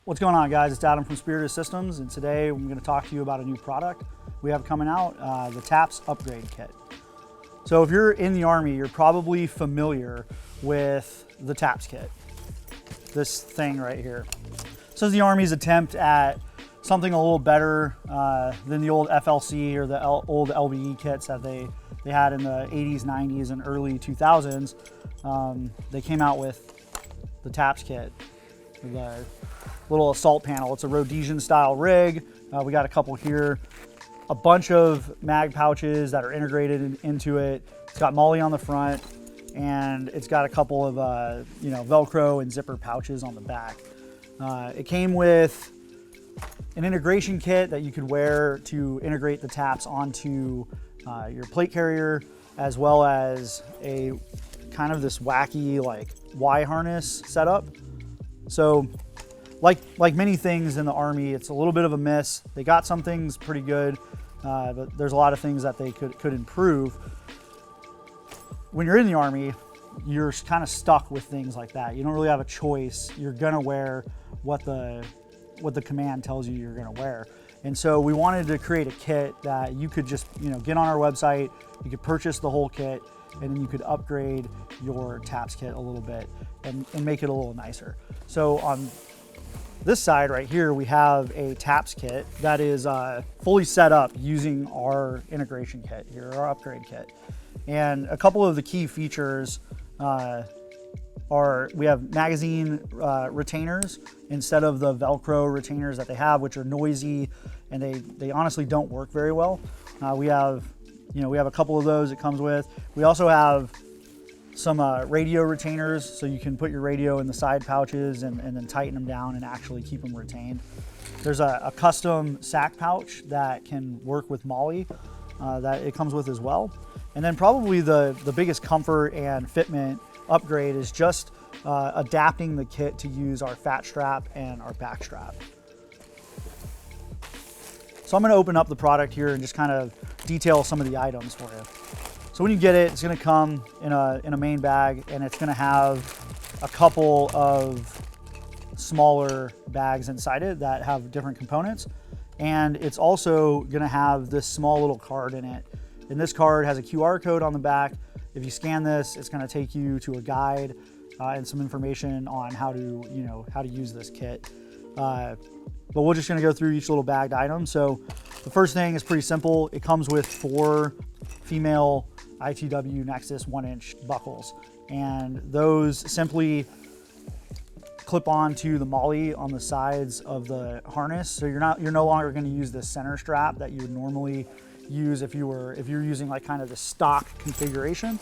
What's going on, guys? It's Adam from Spiritus Systems, and today I'm going to talk to you about a new product we have coming out, the TAPS Upgrade Kit. So if you're in the Army, you're probably familiar with the TAPS kit, this thing right here. This is the Army's attempt at something a little better than the old FLC or the old LBE kits that they had in the 80s, 90s, and early 2000s. They came out with the TAPS kit, the little assault panel. It's a Rhodesian style rig. We got a couple here, a bunch of mag pouches that are integrated into it. It's got MOLLE on the front, and it's got a couple of Velcro and zipper pouches on the back. It came with an integration kit that you could wear to integrate the TAPS onto your plate carrier, as well as a kind of this wacky like Y harness setup. So like many things in the Army, it's a little bit of a miss. They got some things pretty good, but there's a lot of things that they could improve. When you're in the Army, you're kind of stuck with things like that. You don't really have a choice. You're gonna wear what the command tells you you're gonna wear. And so we wanted to create a kit that you could just get on our website, you could purchase the whole kit, and then you could upgrade your TAPS kit a little bit and make it a little nicer. So on this side right here, we have a TAPS kit that is fully set up using our integration kit here, our upgrade kit. And a couple of the key features are we have magazine retainers instead of the Velcro retainers that they have, which are noisy and they honestly don't work very well. We have a couple of those it comes with. We also have some radio retainers, so you can put your radio in the side pouches and then tighten them down and actually keep them retained. There's a custom sack pouch that can work with MOLLE that it comes with as well. And then probably the biggest comfort and fitment upgrade is just adapting the kit to use our fat strap and our back strap. So I'm going to open up the product here and just kind of detail some of the items for you. So when you get it, it's going to come in a main bag, and it's going to have a couple of smaller bags inside it that have different components. And it's also going to have this small little card in it. And this card has a QR code on the back. If you scan this, it's going to take you to a guide and some information on how to use this kit. But we're just going to go through each little bagged item. So the first thing is pretty simple. It comes with 4 female ITW Nexus 1-inch buckles, and those simply clip on to the MOLLE on the sides of the harness. So you're no longer going to use this center strap that you would normally use if you're using like kind of the stock configuration.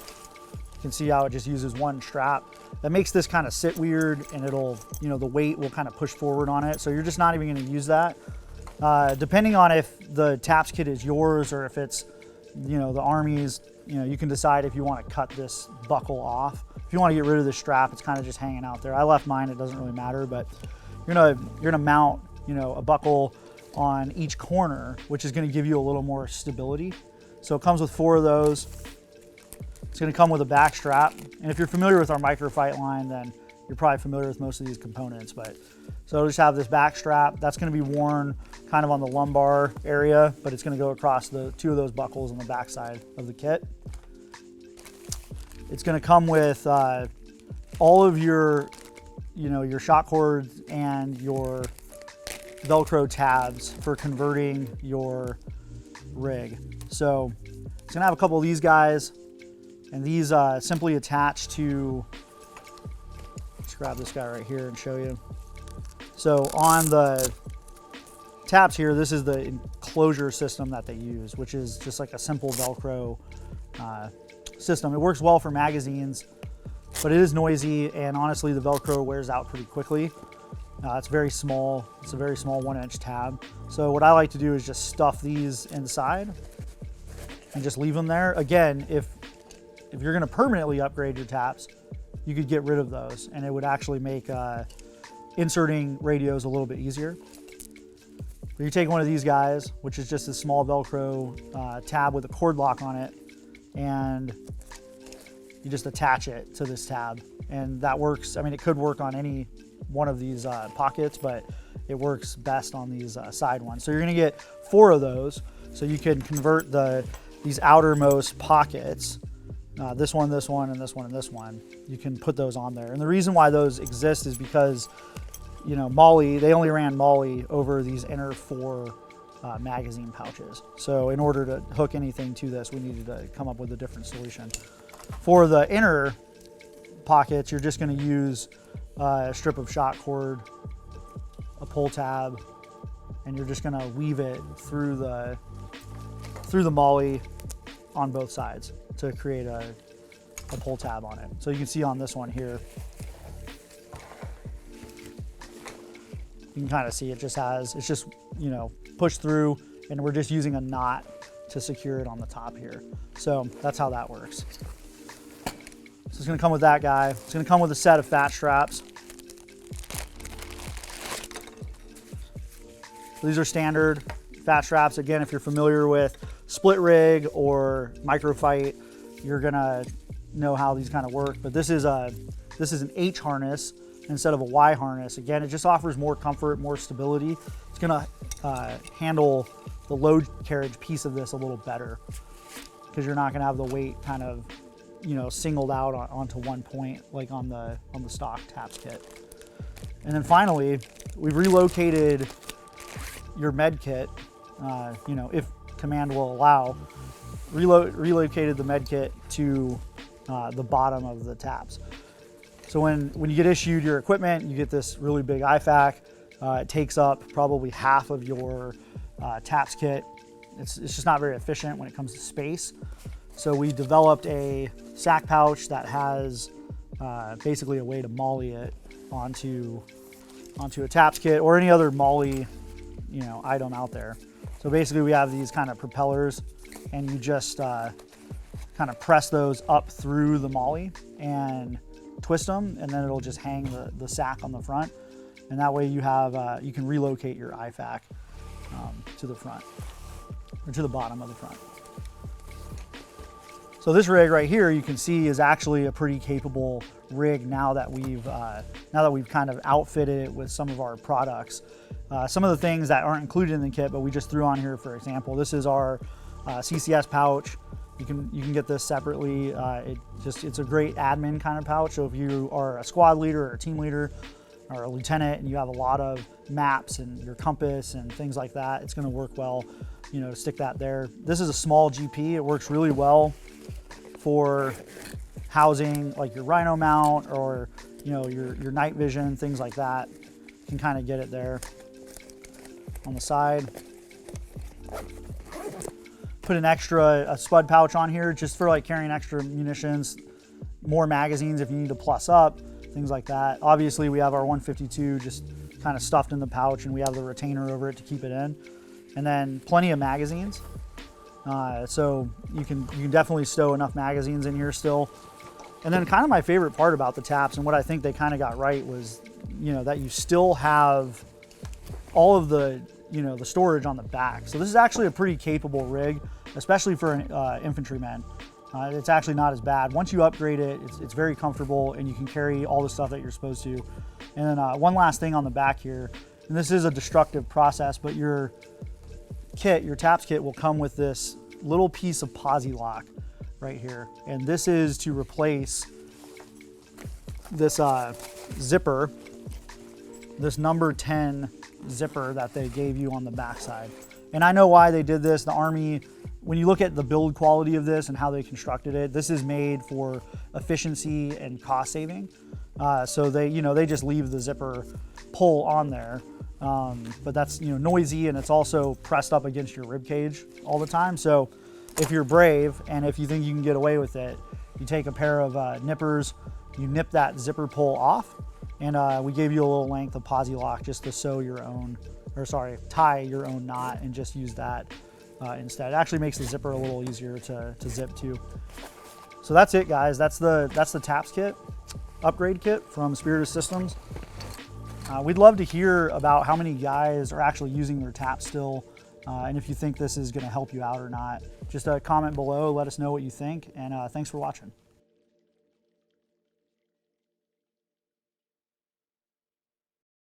You can see how it just uses one strap. That makes this kind of sit weird, and it'll, the weight will kind of push forward on it. So you're just not even going to use that. Depending on if the TAPS kit is yours or if it's, the Army's, you can decide if you want to cut this buckle off. If you want to get rid of the strap, it's kind of just hanging out there. I left mine, it doesn't really matter, but you're gonna mount, a buckle on each corner, which is going to give you a little more stability. So it comes with 4 of those. It's going to come with a back strap. And if you're familiar with our Microfight line, then you're probably familiar with most of these components. But so it'll just have this back strap that's going to be worn kind of on the lumbar area, but it's going to go across the 2 of those buckles on the back side of the kit. It's going to come with all of your, your shock cords and your Velcro tabs for converting your rig. So it's gonna have a couple of these guys, and these simply attach to, let's grab this guy right here and show you. So on the tabs here, this is the enclosure system that they use, which is just like a simple Velcro system. It works well for magazines, but it is noisy, and honestly the Velcro wears out pretty quickly. It's very small. It's a very small 1-inch tab. So what I like to do is just stuff these inside and just leave them there. Again, if you're going to permanently upgrade your TAPS, you could get rid of those, and it would actually make inserting radios a little bit easier. But you take one of these guys, which is just a small Velcro tab with a cord lock on it, and you just attach it to this tab, and that works. I mean, it could work on any one of these pockets, but it works best on these side ones. So you're gonna get 4 of those, so you can convert these outermost pockets, this one, and this one, and this one. You can put those on there. And the reason why those exist is because, you know, MOLLE, they only ran MOLLE over these inner 4 magazine pouches. So in order to hook anything to this, we needed to come up with a different solution. For the inner pockets, you're just going to use a strip of shot cord, a pull tab, and you're just going to weave it through the MOLLE on both sides to create a pull tab on it. So you can see on this one here, you can kind of see it just has, it's just, you know, pushed through, and we're just using a knot to secure it on the top here. So that's how that works. So it's gonna come with that guy. It's gonna come with a set of fat straps. So these are standard fat straps. Again, if you're familiar with split rig or microfight, you're gonna know how these kind of work. But this is an H harness instead of a Y harness. Again, it just offers more comfort, more stability. It's gonna handle the load carriage piece of this a little better, because you're not gonna have the weight kind of, you know, singled out onto one point like on the stock TAPS kit. And then finally, we've relocated your med kit, you know, if command will allow, relocated the med kit to the bottom of the TAPS. So when you get issued your equipment, you get this really big IFAC. It takes up probably half of your TAPS kit. It's just not very efficient when it comes to space. So we developed a sack pouch that has basically a way to MOLLE it onto a TAPS kit or any other MOLLE, you know, item out there. So basically we have these kind of propellers, and you just kind of press those up through the MOLLE and twist them, and then it'll just hang the sack on the front. And that way you have, you can relocate your IFAC to the front, or to the bottom of the front. So this rig right here, you can see, is actually a pretty capable rig now that we've kind of outfitted it with some of our products. Some of the things that aren't included in the kit, but we just threw on here for example. This is our CCS pouch. You can get this separately. It's a great admin kind of pouch. So if you are a squad leader or a team leader or a lieutenant and you have a lot of maps and your compass and things like that, it's going to work well, you know, to stick that there. This is a small GP. It works really well for housing like your Rhino mount or, you know, your night vision, things like that. You can kind of get it there on the side. Put a spud pouch on here just for like carrying extra munitions, more magazines if you need to plus up, things like that. Obviously we have our 152 just kind of stuffed in the pouch, and we have the retainer over it to keep it in. And then plenty of magazines. So you can definitely stow enough magazines in here still. And then kind of my favorite part about the TAPS, and what I think they kind of got right, was, you know, that you still have all of the, you know, the storage on the back. So this is actually a pretty capable rig, especially for an infantryman. It's actually not as bad. Once you upgrade it, it's very comfortable, and you can carry all the stuff that you're supposed to. And then one last thing on the back here, and this is a destructive process, but your kit, your TAPS kit, will come with this little piece of Posi-Lock right here. And this is to replace this zipper, this number 10 zipper that they gave you on the backside. And I know why they did this. The Army, when you look at the build quality of this and how they constructed it, this is made for efficiency and cost saving. So they just leave the zipper pull on there. But that's, you know, noisy, and it's also pressed up against your rib cage all the time. So if you're brave and if you think you can get away with it, you take a pair of nippers, you nip that zipper pull off, and we gave you a little length of Posi-Lock just to sew your own, tie your own knot, and just use that instead. It actually makes the zipper a little easier to zip too. So that's it, guys. That's the TAPS kit, upgrade kit from Spiritus Systems. We'd love to hear about how many guys are actually using their TAPS still, and if you think this is going to help you out or not. Just comment below, let us know what you think, and thanks for watching.